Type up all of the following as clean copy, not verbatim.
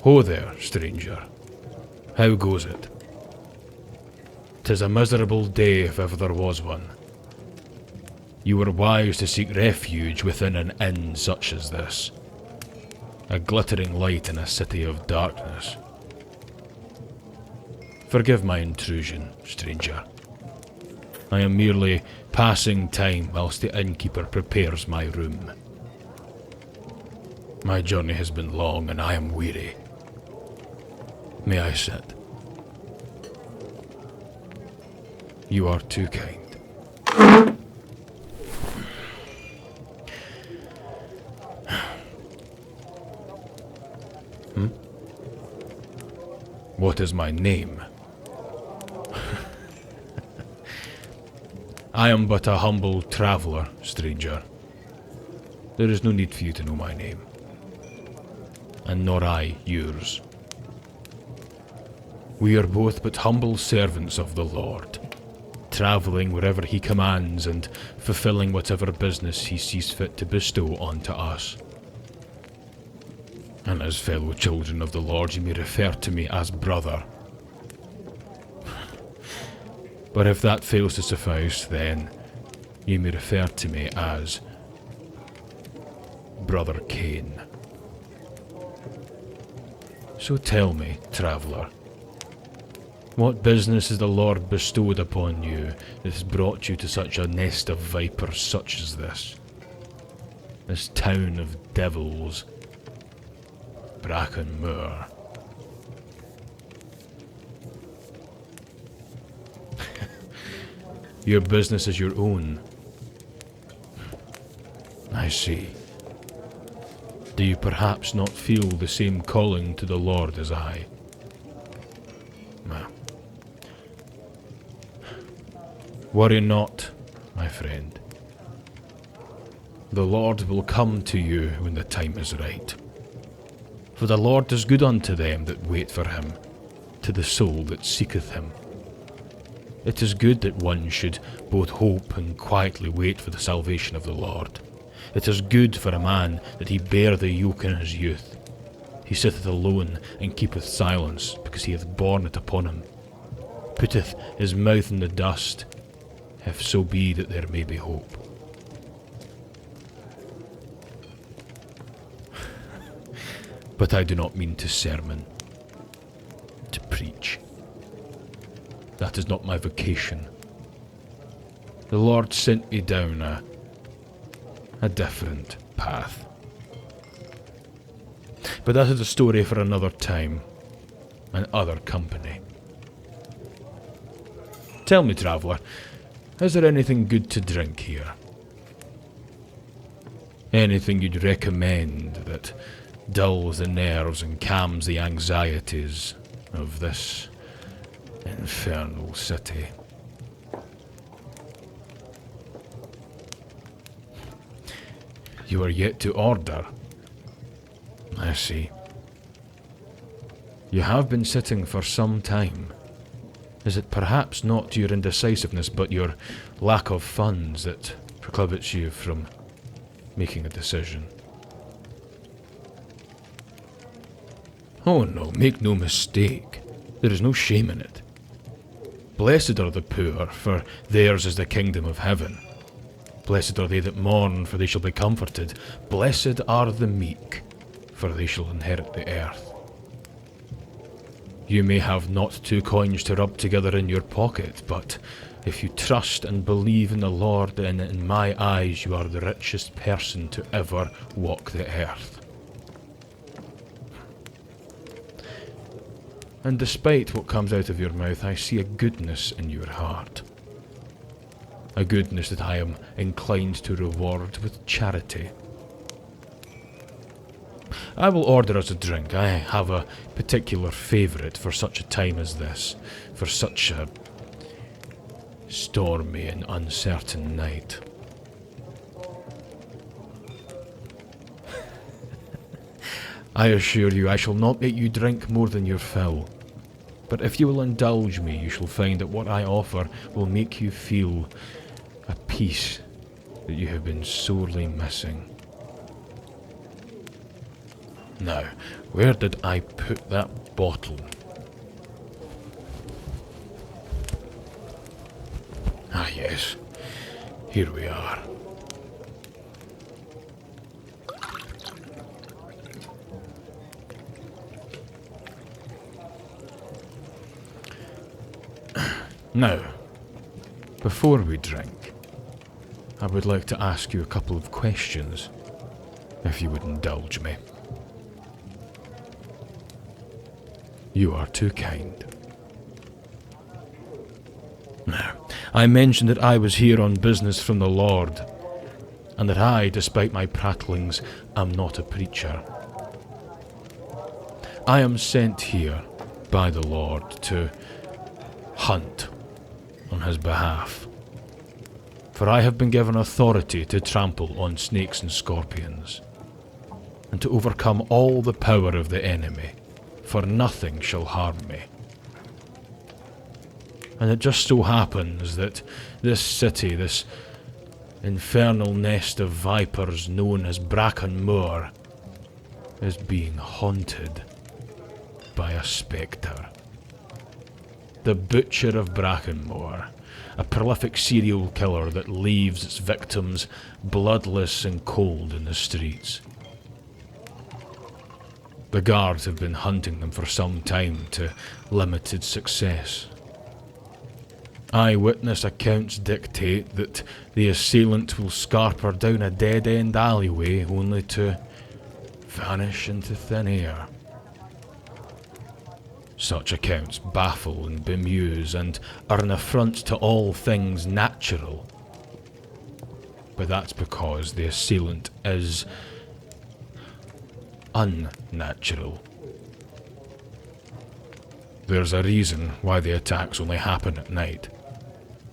Ho there, stranger. How goes it? 'Tis a miserable day if ever there was one. You were wise to seek refuge within an inn such as this. A glittering light in a city of darkness. Forgive my intrusion, stranger. I am merely passing time whilst the innkeeper prepares my room. My journey has been long and I am weary. May I sit? You are too kind. What is my name? I am but a humble traveller, stranger. There is no need for you to know my name. And nor I yours. We are both but humble servants of the Lord, travelling wherever he commands and fulfilling whatever business he sees fit to bestow onto us. And as fellow children of the Lord, you may refer to me as brother. But if that fails to suffice, then you may refer to me as Brother Cain. So tell me, traveller, what business has the Lord bestowed upon you that has brought you to such a nest of vipers such as this? This town of devils, Bracken Moor. Your business is your own. I see. Do you perhaps not feel the same calling to the Lord as I? Worry not, my friend. The Lord will come to you when the time is right. For the Lord does good unto them that wait for him, to the soul that seeketh him. It is good that one should both hope and quietly wait for the salvation of the Lord. It is good for a man that he bear the yoke in his youth. He sitteth alone and keepeth silence, because he hath borne it upon him. Putteth his mouth in the dust, if so be that there may be hope. But I do not mean to sermon, to preach. That is not my vocation. The Lord sent me down a different path. But that is a story for another time and other company. Tell me, traveller, is there anything good to drink here? Anything you'd recommend that dulls the nerves and calms the anxieties of this infernal city? You are yet to order. I see. You have been sitting for some time. Is it perhaps not your indecisiveness, but your lack of funds that prohibits you from making a decision? Oh no, make no mistake. There is no shame in it. Blessed are the poor, for theirs is the kingdom of heaven. Blessed are they that mourn, for they shall be comforted. Blessed are the meek, for they shall inherit the earth. You may have not 2 coins to rub together in your pocket, but if you trust and believe in the Lord, then in my eyes you are the richest person to ever walk the earth. And despite what comes out of your mouth, I see a goodness in your heart. A goodness that I am inclined to reward with charity. I will order us a drink. I have a particular favourite for such a time as this, for such a stormy and uncertain night. I assure you I shall not make you drink more than your fill, but if you will indulge me, you shall find that what I offer will make you feel a peace that you have been sorely missing. Now, where did I put that bottle? Ah, yes. Here we are. Now, before we drink, I would like to ask you a couple of questions, if you would indulge me. You are too kind. Now, I mentioned that I was here on business from the Lord, and that I, despite my prattlings, am not a preacher. I am sent here by the Lord to hunt on his behalf, for I have been given authority to trample on snakes and scorpions, and to overcome all the power of the enemy, for nothing shall harm me. And it just so happens that this city, this infernal nest of vipers known as Bracken Moor, is being haunted by a spectre. The Butcher of Brackenmore, a prolific serial killer that leaves its victims bloodless and cold in the streets. The guards have been hunting them for some time to limited success. Eyewitness accounts dictate that the assailant will scarper down a dead-end alleyway only to vanish into thin air. Such accounts baffle and bemuse and are an affront to all things natural. But that's because the assailant is unnatural. There's a reason why the attacks only happen at night.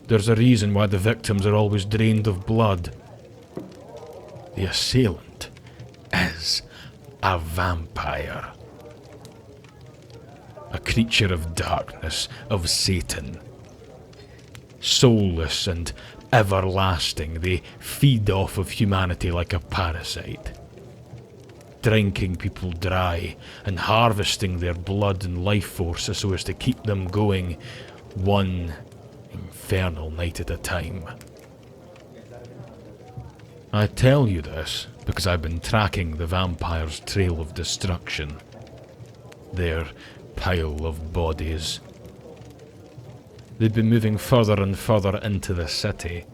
There's a reason why the victims are always drained of blood. The assailant is a vampire. A creature of darkness, of Satan. Soulless and everlasting, they feed off of humanity like a parasite, drinking people dry and harvesting their blood and life force so as to keep them going one infernal night at a time. I tell you this because I've been tracking the vampire's trail of destruction. Their pile of bodies. They've been moving further and further into the city,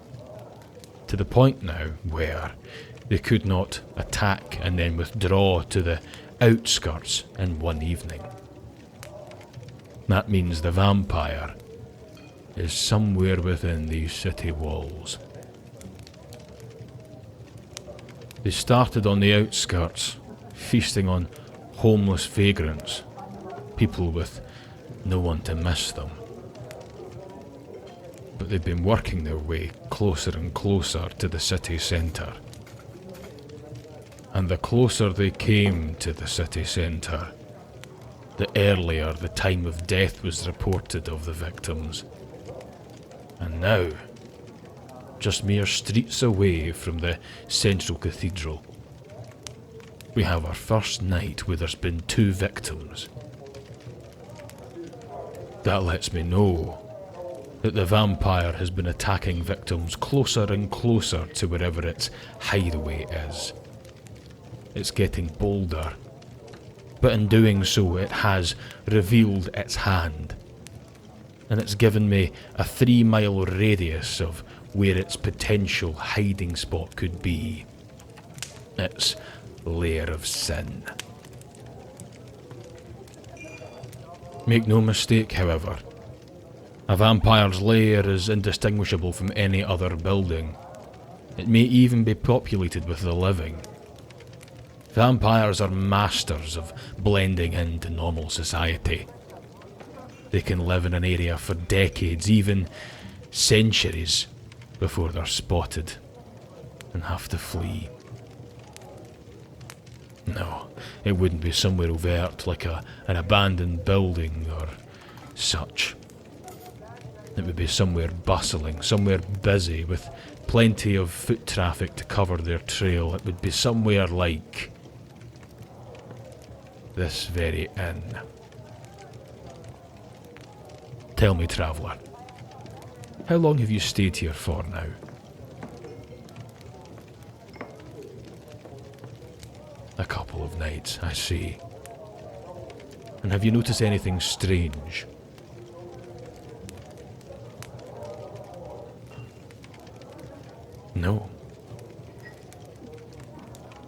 to the point now where they could not attack and then withdraw to the outskirts in one evening. That means the vampire is somewhere within these city walls. They started on the outskirts, feasting on homeless vagrants, people with no one to miss them. But they've been working their way closer and closer to the city centre. And the closer they came to the city centre, the earlier the time of death was reported of the victims. And now, just mere streets away from the central cathedral, we have our first night where there's been 2 victims. That lets me know that the vampire has been attacking victims closer and closer to wherever its hideaway is. It's getting bolder, but in doing so it has revealed its hand, and it's given me a 3-mile radius of where its potential hiding spot could be. Its lair of sin. Make no mistake, however, a vampire's lair is indistinguishable from any other building. It may even be populated with the living. Vampires are masters of blending into normal society. They can live in an area for decades, even centuries, before they're spotted and have to flee. No, it wouldn't be somewhere overt like an abandoned building or such. It would be somewhere bustling, somewhere busy, with plenty of foot traffic to cover their trail. It would be somewhere like this very inn. Tell me, traveller, how long have you stayed here for now? A couple of nights, I see. And have you noticed anything strange? No.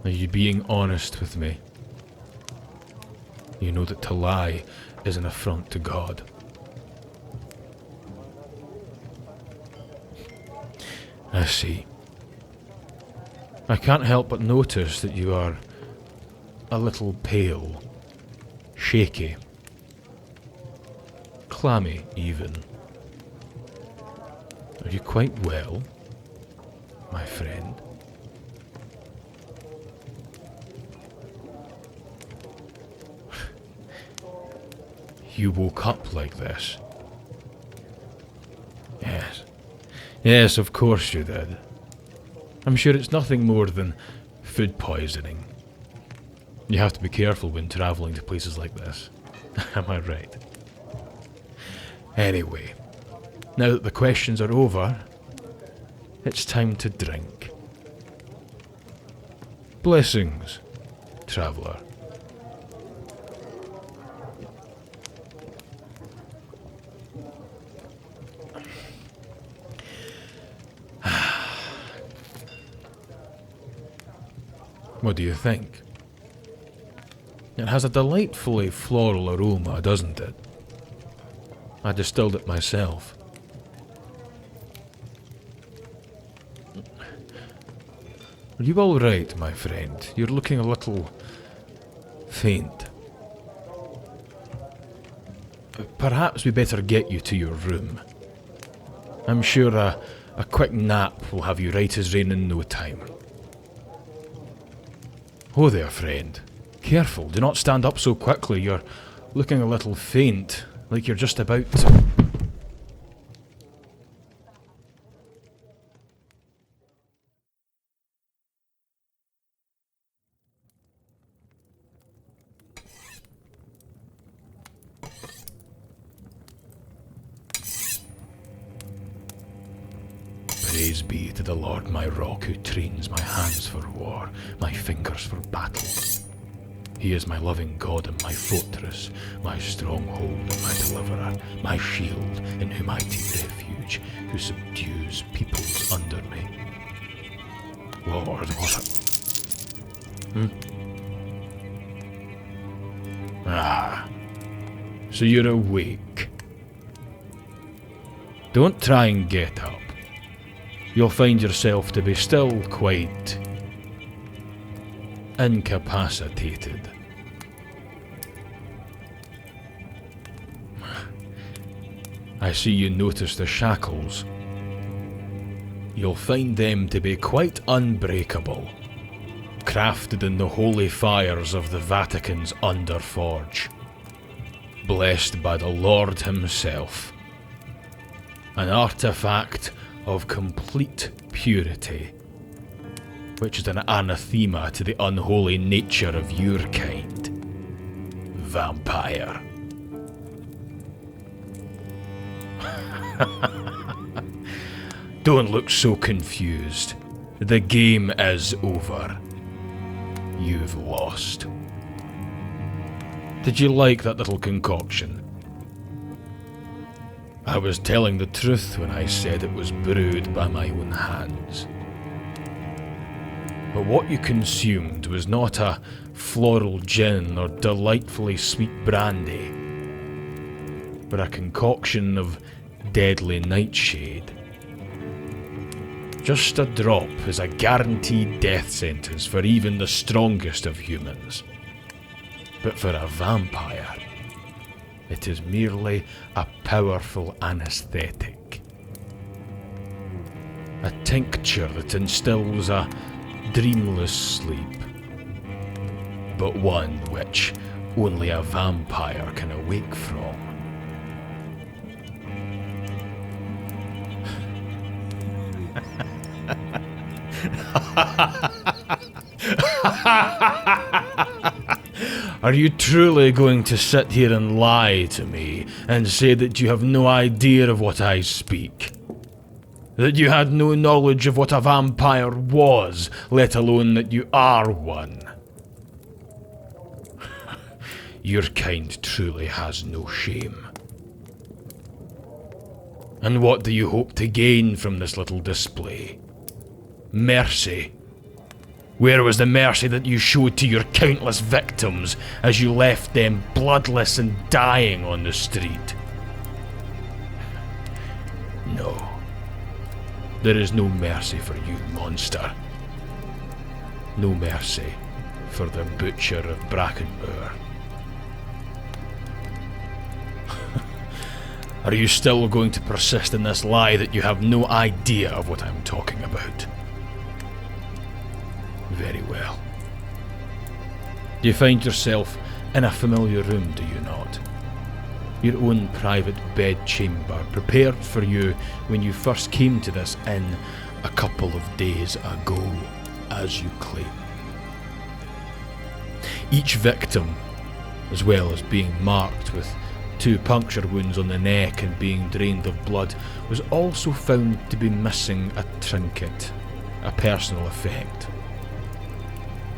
Are you being honest with me? You know that to lie is an affront to God. I see. I can't help but notice that you are a little pale, shaky, clammy even. Are you quite well, my friend? You woke up like this? Yes. Yes, of course you did. I'm sure it's nothing more than food poisoning. You have to be careful when travelling to places like this. Am I right? Anyway, now that the questions are over, it's time to drink. Blessings, traveller. What do you think? It has a delightfully floral aroma, doesn't it? I distilled it myself. Are you all right, my friend? You're looking a little faint. Perhaps we better get you to your room. I'm sure a quick nap will have you right as rain in no time. Oh there, friend. Careful, do not stand up so quickly. You're looking a little faint, like you're just about to... Praise be to the Lord my rock, who trains my hands for war, my fingers for battle. He is my loving God and my fortress, my stronghold and my deliverer, my shield in whom I take refuge, who subdues peoples under me. Lord, what a... Ah, so you're awake. Don't try and get up. You'll find yourself to be still quite incapacitated. I see you notice the shackles. You'll find them to be quite unbreakable, crafted in the holy fires of the Vatican's underforge, blessed by the Lord himself. An artifact of complete purity, which is an anathema to the unholy nature of your kind, vampire. Don't look so confused. The game is over. You've lost. Did you like that little concoction? I was telling the truth when I said it was brewed by my own hands. But what you consumed was not a floral gin or delightfully sweet brandy, but a concoction of deadly nightshade. Just a drop is a guaranteed death sentence for even the strongest of humans. But for a vampire, it is merely a powerful anesthetic. A tincture that instills a dreamless sleep, but one which only a vampire can awake from. Are you truly going to sit here and lie to me and say that you have no idea of what I speak? That you had no knowledge of what a vampire was, let alone that you are one? Your kind truly has no shame. And what do you hope to gain from this little display? Mercy. Where was the mercy that you showed to your countless victims as you left them bloodless and dying on the street? No. There is no mercy for you, monster. No mercy for the butcher of Brackenmoor. Are you still going to persist in this lie that you have no idea of what I'm talking about? Very well. You find yourself in a familiar room, do you not? Your own private bedchamber, prepared for you when you first came to this inn a couple of days ago, as you claim. Each victim, as well as being marked with 2 puncture wounds on the neck and being drained of blood, was also found to be missing a trinket, a personal effect.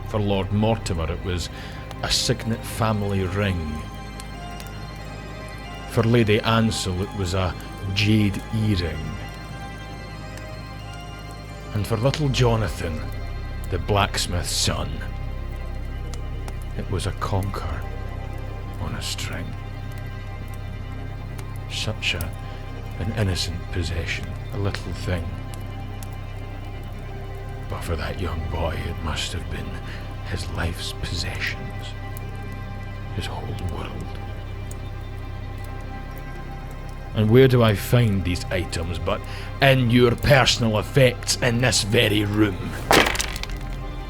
For Lord Mortimer, it was a signet family ring. For Lady Ansel, it was a jade earring. And for little Jonathan, the blacksmith's son, it was a conker on a string. Such an innocent possession, a little thing. But for that young boy, it must have been his life's possessions, his whole world. And where do I find these items but in your personal effects in this very room?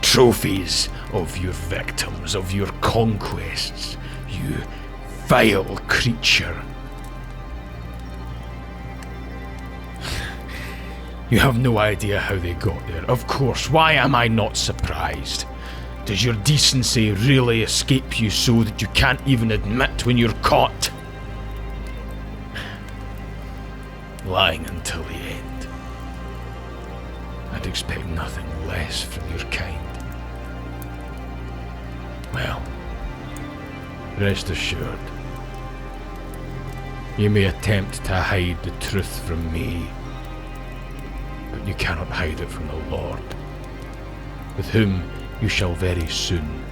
Trophies of your victims, of your conquests, you vile creature. You have no idea how they got there. Of course, why am I not surprised? Does your decency really escape you so that you can't even admit when you're caught? Lying until the end. I'd expect nothing less from your kind. Well, rest assured, you may attempt to hide the truth from me, but you cannot hide it from the Lord, with whom you shall very soon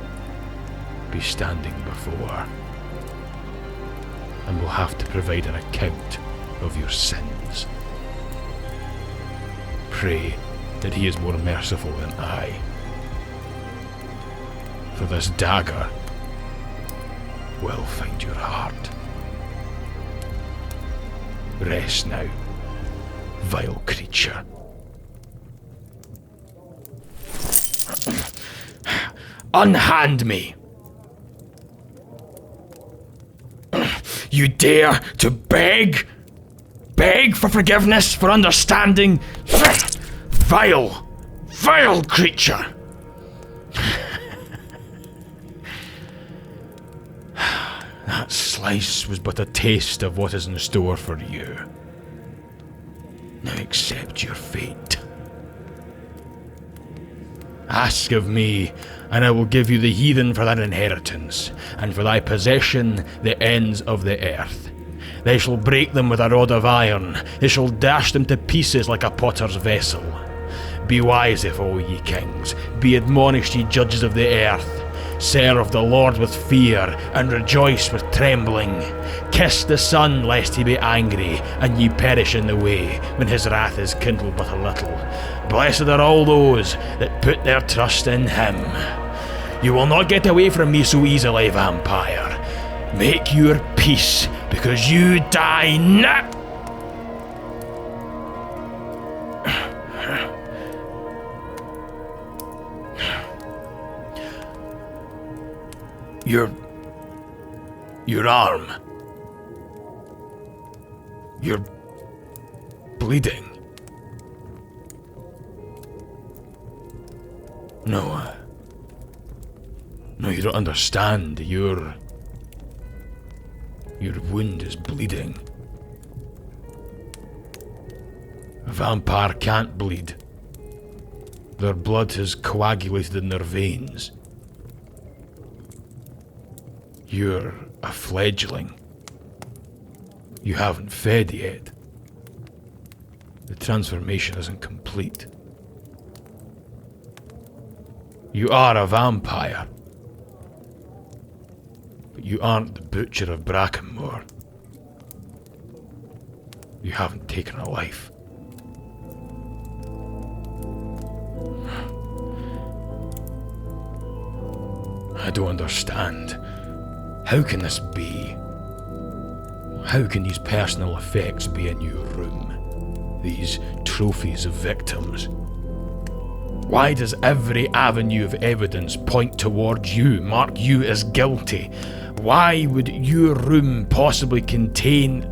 be standing before, and will have to provide an account of your sins. Pray that he is more merciful than I, for this dagger will find your heart. Rest now, vile creature. Unhand me! You dare to beg? Beg for forgiveness, for understanding? Vile, vile creature! That slice was but a taste of what is in store for you. Now accept your fate. Ask of me, and I will give you the heathen for thine inheritance, and for thy possession the ends of the earth. They shall break them with a rod of iron, they shall dash them to pieces like a potter's vessel. Be wise, if all ye kings, be admonished, ye judges of the earth. Serve the Lord with fear, and rejoice with trembling. Kiss the Son, lest he be angry, and ye perish in the way, when his wrath is kindled but a little. Blessed are all those that put their trust in him. You will not get away from me so easily, vampire. Make your peace, because you die now. Your arm. You're bleeding. No. No, you don't understand. Your wound is bleeding. A vampire can't bleed. Their blood has coagulated in their veins. You're a fledgling. You haven't fed yet. The transformation isn't complete. You are a vampire. But you aren't the butcher of Brackenmoor. You haven't taken a life. I don't understand. How can this be? How can these personal effects be in your room? These trophies of victims? Why does every avenue of evidence point towards you, mark you as guilty? Why would your room possibly contain...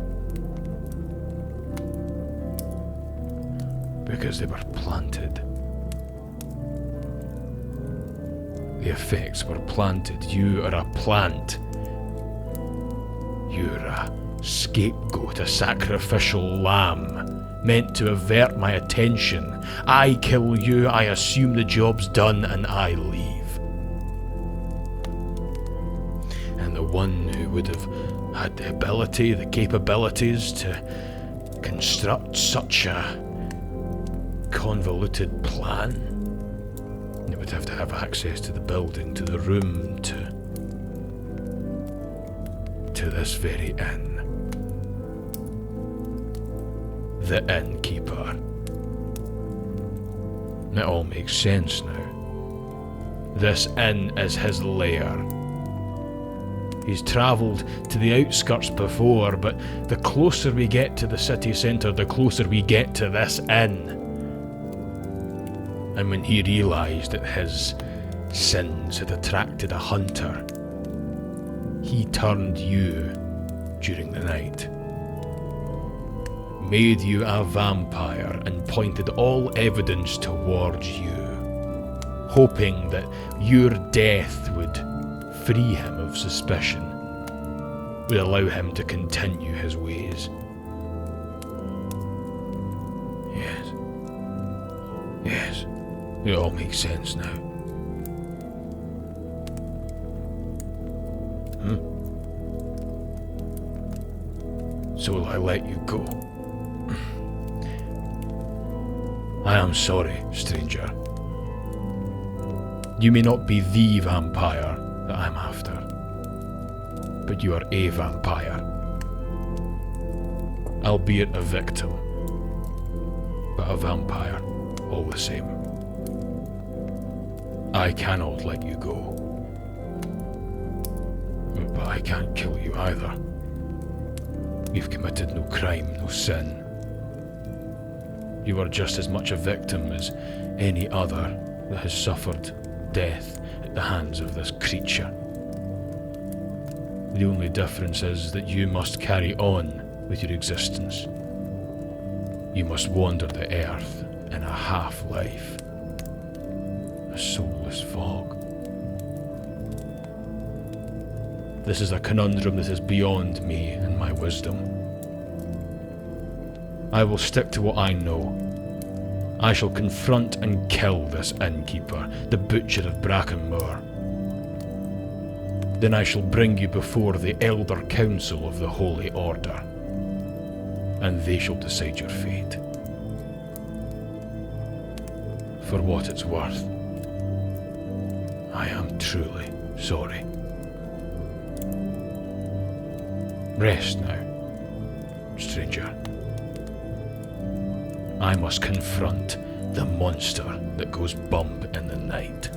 Because they were planted. The effects were planted. You are a plant. You're a scapegoat, a sacrificial lamb, meant to avert my attention. I kill you, I assume the job's done, and I leave. And the one who would have had the ability, the capabilities to construct such a convoluted plan, they would have to have access to the building, to the room, to this very inn. The innkeeper. It all makes sense now. This inn is his lair. He's travelled to the outskirts before, but the closer we get to the city centre, the closer we get to this inn. And when he realised that his sins had attracted a hunter, he turned you during the night. Made you a vampire and pointed all evidence towards you, hoping that your death would free him of suspicion, would allow him to continue his ways. Yes, it all makes sense now. So will I let you go? I am sorry, stranger. You may not be the vampire that I'm after, but you are a vampire. Albeit a victim, but a vampire all the same. I cannot let you go, but I can't kill you either. You've committed no crime, no sin. You are just as much a victim as any other that has suffered death at the hands of this creature. The only difference is that you must carry on with your existence. You must wander the earth in a half-life, a soulless fog. This is a conundrum that is beyond me and my wisdom. I will stick to what I know. I shall confront and kill this innkeeper, the butcher of Brackenmoor. Then I shall bring you before the Elder Council of the Holy Order, and they shall decide your fate. For what it's worth, I am truly sorry. Rest now, stranger. I must confront the monster that goes bump in the night.